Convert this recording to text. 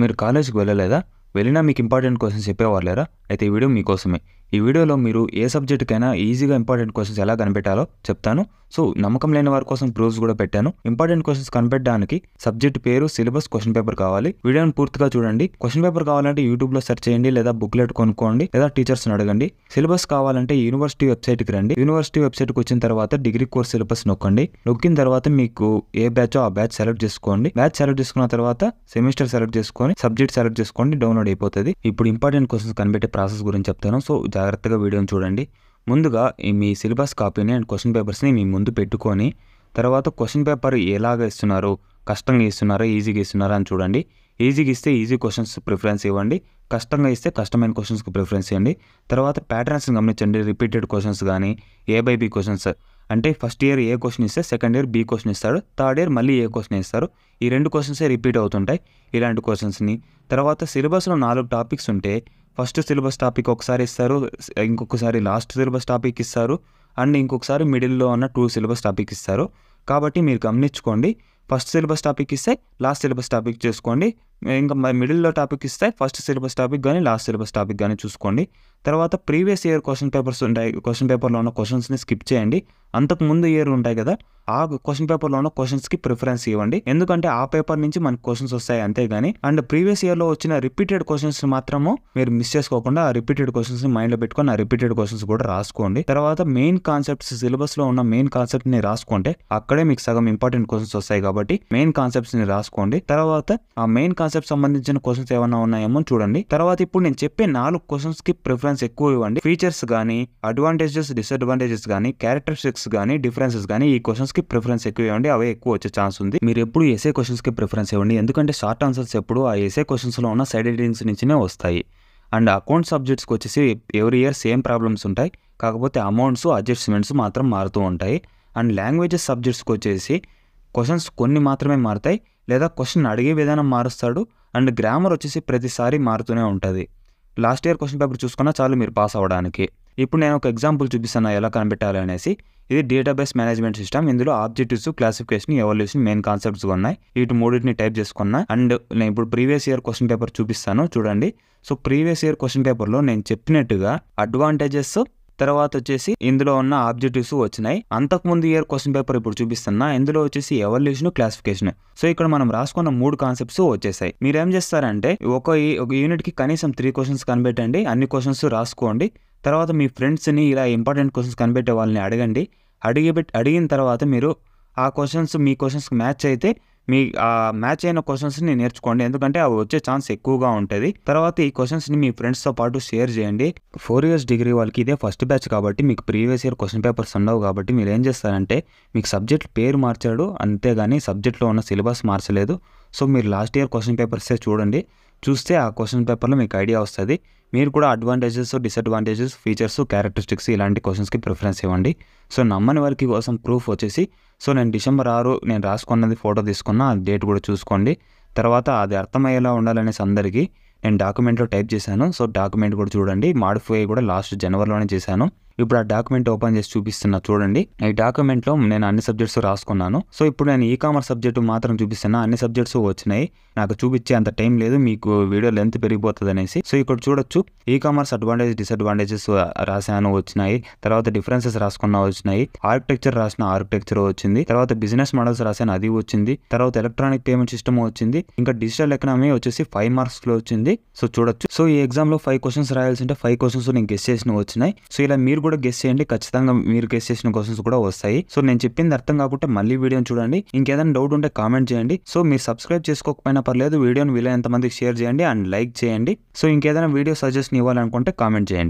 మీరు కాలేజ్‌కి వెళ్ళలేదా? వెళ్ళినా మీకు ఇంపార్టెంట్ క్వెషన్స్ చెప్పేవారు లేరా? అయితే ఈ వీడియో మీకోసమే. ఈ వీడియోలో మీరు ఏ సబ్జెక్ట్‌కైనా ఈజీగా ఇంపార్టెంట్ క్వెషన్స్ ఎలా కనిపెట్టాలో చెప్తాను. సో, నమ్మకం లేని వారి కోసం ప్రూఫ్స్ కూడా పెట్టాను. ఇంపార్టెంట్ క్వెషన్స్ కనిపెట్టడానికి సబ్జెక్ట్ పేరు, సిలబస్, క్వెషన్ పేపర్ కావాలి. వీడియోని పూర్తిగా చూడండి. క్వెషన్ పేపర్ కావాలంటే యూట్యూబ్‌లో సెర్చ్ చేయండి లేదా బుక్‌లెట్ కొనుక్కోండి లేదా టీచర్స్‌ని అడగండి. సిలబస్ కావాలంటే యూనివర్సిటీ వెబ్‌సైట్‌కి రండి. యూనివర్సిటీ వెబ్‌సైట్‌కి వచ్చిన తర్వాత డిగ్రీ కోర్స్ సిలబస్ నొక్కండి. నొక్కిన తర్వాత మీకు ఏ బ్యాచో ఆ బ్యాచ్ సెలెక్ట్ చేసుకోండి. బ్యాచ్ సెలెక్ట్ చేసుకున్న తర్వాత సెమిస్టర్ సెలెక్ట్ చేసుకొని సబ్జెక్ట్ సెలెక్ట్ చేసుకోండి. డౌన్లోడ్ అయిపోతది. ఇప్పుడు ఇంపార్టెంట్ క్వెషన్స్ కనిపెట్టే ప్రాసెస్ గురించి చెప్తాను. సో, జాగ్రత్తగా వీడియోని చూడండి. ముందుగా మీ సిలబస్ కాపీని అండ్ క్వెషన్ పేపర్స్‌ని మీ ముందు పెట్టుకొని తర్వాత క్వెషన్ పేపర్ ఎలాగా ఇస్తున్నారు? కష్టంగా ఇస్తున్నారా? ఈజీగా ఇస్తున్నారా? అని చూడండి. ఈజీగా ఇస్తే ఈజీ క్వెషన్స్ ప్రిఫరెన్స్ ఇవ్వండి. కష్టంగా ఇస్తే కష్టమైన క్వెషన్స్‌కి ప్రిఫరెన్స్ ఇవ్వండి. తర్వాత ప్యాటర్న్స్‌ని గమనించండి. రిపీటెడ్ క్వెషన్స్ గానీ, ఏ బై బి క్వెషన్స్ అంటే ఫస్ట్ ఇయర్ ఏ క్వెషన్ ఇస్తే సెకండ్ ఇయర్ బి క్వెషన్ ఇస్తాడు. థర్డ్ ఇయర్ మళ్ళీ ఏ క్వెషన్ ఇస్తారు. ఈ 2 క్వెషన్సే రిపీట్ అవుతుంటాయి. ఇలాంటి క్వెషన్స్‌ని తర్వాత సిలబస్‌లో 4 టాపిక్స్ ఉంటే ఫస్ట్ సిలబస్ టాపిక్ ఒకసారి ఇస్తారు. ఇంకొకసారి లాస్ట్ సిలబస్ టాపిక్ ఇస్తారు. అండ్ ఇంకొకసారి మిడిల్‌లో ఉన్న 2 సిలబస్ టాపిక్ ఇస్తారు. కాబట్టి మీరు గమనించుకోండి. ఫస్ట్ సిలబస్ టాపిక్ ఇస్తే లాస్ట్ సిలబస్ టాపిక్ చేసుకోండి. ఇంకా మిడిల్‌లో టాపిక్ ఇస్తే ఫస్ట్ సిలబస్ టాపిక్ గానీ, లాస్ట్ సిలబస్ టాపిక్ గానీ చూసుకోండి. తర్వాత ప్రీవియస్ ఇయర్ క్వెషన్ పేపర్స్ ఉంటాయి. క్వెషన్ పేపర్‌లో ఉన్న క్వెషన్స్‌ని స్కిప్ చేయండి. అంతకు ముందు ఇయర్ ఉంటాయి కదా! ఆ క్వెషన్ పేపర్‌లో ఉన్న క్వెషన్స్‌కి ప్రిఫరెన్స్ ఇవ్వండి. ఎందుకంటే ఆ పేపర్ నుంచి మనకు క్వెషన్స్ వస్తాయి అంతేగాని అండ్ ప్రీవియస్ ఇయర్‌లో వచ్చిన రిపీటెడ్ క్వెషన్స్‌ని మాత్రము మీరు మిస్ చేసుకోకుండా ఆ రిపీటెడ్ క్వెషన్స్‌ని మైండ్‌లో పెట్టుకొని ఆ రిపీటెడ్ క్వెషన్స్ కూడా రాసుకోండి. తర్వాత మెయిన్ కాన్సెప్ట్స్ సిలబస్‌లో ఉన్న మెయిన్ కాన్సెప్ట్‌ని రాసుకుంటే అక్కడే మీకు సగం ఇంపార్టెంట్ క్వెషన్స్ వస్తాయి కాబట్టి మెయిన్ కాన్సెప్ట్స్‌ని రాసుకోండి. తర్వాత ఆ మెయిన్ కాన్సెప్ట్ సంబంధించిన క్వెషన్స్ ఏమన్నా ఉన్నాయేమో చూడండి. తర్వాత ఇప్పుడు నేను చెప్పే 4 క్వెషన్స్‌కి ప్రిఫరెన్స్ ఎక్కువ ఇవ్వండి. ఫీచర్స్ గానీ, అడ్వాంటేజెస్, డిసడ్వాంటేజెస్ గానీ, క్యారెక్టరిస్టిక్స్ గానీ, డిఫరెన్సెస్ గానీ ఈ క్వెషన్స్‌కి ప్రిఫరెన్స్ ఎక్కువ ఇవ్వండి. అవే ఎక్కువ వచ్చే ఛాన్స్ ఉంది. మీరు ఎప్పుడు ఎస్ఏ క్వెషన్స్‌కి ప్రిఫరెన్స్ ఇవ్వండి. ఎందుకంటే షార్ట్ ఆన్సర్స్ ఎప్పుడు ఆ ఎస్ఏ క్వెషన్స్‌లో ఉన్న సైడ్ హెడ్డింగ్స్ నుంచినే వస్తాయి. అండ్ అకౌంట్ సబ్జెక్ట్స్‌కి వచ్చేసి ఎవ్రీ ఇయర్ సేమ్ ప్రాబ్లమ్స్ ఉంటాయి. కాకపోతే అమౌంట్స్, అడ్జస్ట్‌మెంట్స్ మాత్రం మారుతూ ఉంటాయి. అండ్ లాంగ్వేజెస్ సబ్జెక్ట్స్‌కి వచ్చేసి క్వెషన్స్ కొన్ని మాత్రమే మారతాయి. లేదా క్వెషన్ అడిగే విధానం మారుస్తాడు. అండ్ గ్రామర్ వచ్చేసి ప్రతిసారి మారుతూనే ఉంటది. లాస్ట్ ఇయర్ క్వెషన్ పేపర్ చూసుకున్నా చాలు మీరు పాస్ అవ్వడానికి. ఇప్పుడు నేను ఒక ఎగ్జాంపుల్ చూపిస్తాను ఎలా కనిపెట్టాలి అనేసి. ఇది డేటాబేస్ మేనేజ్మెంట్ సిస్టమ్. ఇందులో ఆబ్జెక్టివ్స్, క్లాసిఫికేషన్, ఎవాల్యుయేషన్ మెయిన్ కాన్సెప్ట్స్‌గా ఉన్నాయి. వీటి మూడింటిని టైప్ చేసుకున్నా. అండ్ నేను ఇప్పుడు ప్రీవియస్ ఇయర్ క్వెషన్ పేపర్ చూపిస్తాను చూడండి. సో, ప్రీవియస్ ఇయర్ క్వెషన్ పేపర్‌లో నేను చెప్పినట్టుగా అడ్వాంటేజెస్ తర్వాత వచ్చేసి ఇందులో ఉన్న ఆబ్జెక్టివ్స్ వచ్చినాయి. అంతకుముందు ఇయర్ క్వెషన్ పేపర్ ఇప్పుడు చూపిస్తున్నా. ఇందులో వచ్చేసి ఎవాల్యుయేషన్, క్లాసిఫికేషన్. సో, ఇక్కడ మనం రాసుకున్న 3 కాన్సెప్ట్స్ వచ్చేసాయి. మీరేం చేస్తారంటే ఒక యూనిట్‌కి కనీసం 3 క్వెషన్స్ కనిపెట్టండి. అన్ని క్వెషన్స్ రాసుకోండి. తర్వాత మీ ఫ్రెండ్స్‌ని ఇలా ఇంపార్టెంట్ క్వెషన్స్ కనిపెట్టే వాళ్ళని అడగండి. అడిగిన తర్వాత మీరు ఆ క్వెషన్స్ మీ క్వెషన్స్‌కి మ్యాచ్ అయితే మీ మ్యాచ్ అయిన క్వెషన్స్‌ని నేర్చుకోండి. ఎందుకంటే అవి వచ్చే ఛాన్స్ ఎక్కువగా ఉంటది. తర్వాత ఈ క్వెషన్స్‌ని మీ ఫ్రెండ్స్‌తో పాటు షేర్ చేయండి. 4 ఇయర్స్ డిగ్రీ వాళ్ళకి ఇదే ఫస్ట్ బ్యాచ్ కాబట్టి మీకు ప్రీవియస్ ఇయర్ క్వెషన్ పేపర్స్ ఉండవు కాబట్టి మీరు ఏం చేస్తారంటే మీకు సబ్జెక్ట్ పేరు మార్చాడు అంతేగాని సబ్జెక్ట్‌లో ఉన్న సిలబస్ మార్చలేదు. సో, మీరు లాస్ట్ ఇయర్ క్వెషన్ పేపర్సే చూడండి. చూస్తే ఆ క్వెషన్ పేపర్‌లో మీకు ఐడియా వస్తది. మీరు కూడా అడ్వాంటేజెస్, డిసడ్వాంటేజెస్, ఫీచర్స్, క్యారెక్టరిస్టిక్స్ ఇలాంటి క్వెషన్స్‌కి ప్రిఫరెన్స్ ఇవ్వండి. సో, నమ్మని వారికి కోసం ప్రూఫ్ వచ్చేసి నేను డిసెంబర్ 6 నేను రాసుకున్నది ఫోటో తీసుకున్నా. ఆ డేట్ కూడా చూసుకోండి. తర్వాత అది అర్థమయ్యేలా ఉండాలనేసి అందరికీ నేను డాక్యుమెంట్‌లో టైప్ చేశాను. సో, డాక్యుమెంట్ కూడా చూడండి. మాడిఫై కూడా లాస్ట్ జనవరిలోనే చేశాను. ఇప్పుడు ఆ డాక్యుమెంట్ ఓపెన్ చేసి చూపిస్తున్నా చూడండి. ఈ డాక్యుమెంట్‌లో నేను అన్ని సబ్జెక్ట్స్ రాసుకున్నాను. సో, ఇప్పుడు నేను ఈకామర్స్ సబ్జెక్ట్ మాత్రం చూపిస్తున్నా. అన్ని సబ్జెక్ట్స్ వచ్చినాయి. నాకు చూపించే అంత టైం లేదు. మీకు వీడియో లెంత్ పెరిగిపోతదనేసి. సో, ఇక్కడ చూడొచ్చు ఈకామర్స్ అడ్వాంటేజ్, డిసడ్వాంటేజెస్ రాశాను వచ్చినాయి. తర్వాత డిఫరెన్సెస్ రాసుకున్నా వచ్చినాయి. ఆర్కిటెక్చర్ రాసిన ఆర్కిటెక్చర్ వచ్చింది. తర్వాత బిజినెస్ మోడల్స్ రాశాను అది వచ్చింది. తర్వాత ఎలక్ట్రానిక్ పేమెంట్ సిస్టమ్ వచ్చింది. ఇంకా డిజిటల్ ఎకనామీ వచ్చేసి 5 మార్క్స్‌లో వచ్చింది. సో, చూడొచ్చు. సో, ఈ ఎగ్జామ్‌లో 5 క్వెషన్స్ రాయాల్సి ఉంటే 5 క్వెషన్స్ నేను గెస్ చేసినవి వచ్చినాయి. సో, ఇలా మీరు కూడా గెస్ చేయండి. ఖచ్చితంగా మీరు గెస్ చేసిన క్వెషన్స్ కూడా వస్తాయి. సో, నేను చెప్పింది అర్థం కాకుంటే మళ్ళీ వీడియోని చూడండి. ఇంకేదైనా డౌట్ ఉంటే కామెంట్ చేయండి. సో, మీరు సబ్స్క్రైబ్ చేసుకోకపోయినా పర్లేదు. వీడియోని వీలైనంత మందికి షేర్ చేయండి అండ్ లైక్ చేయండి. సో, ఇంకేదైనా వీడియో సజెషన్ ఇవ్వాలనుకుంటే కామెంట్ చేయండి.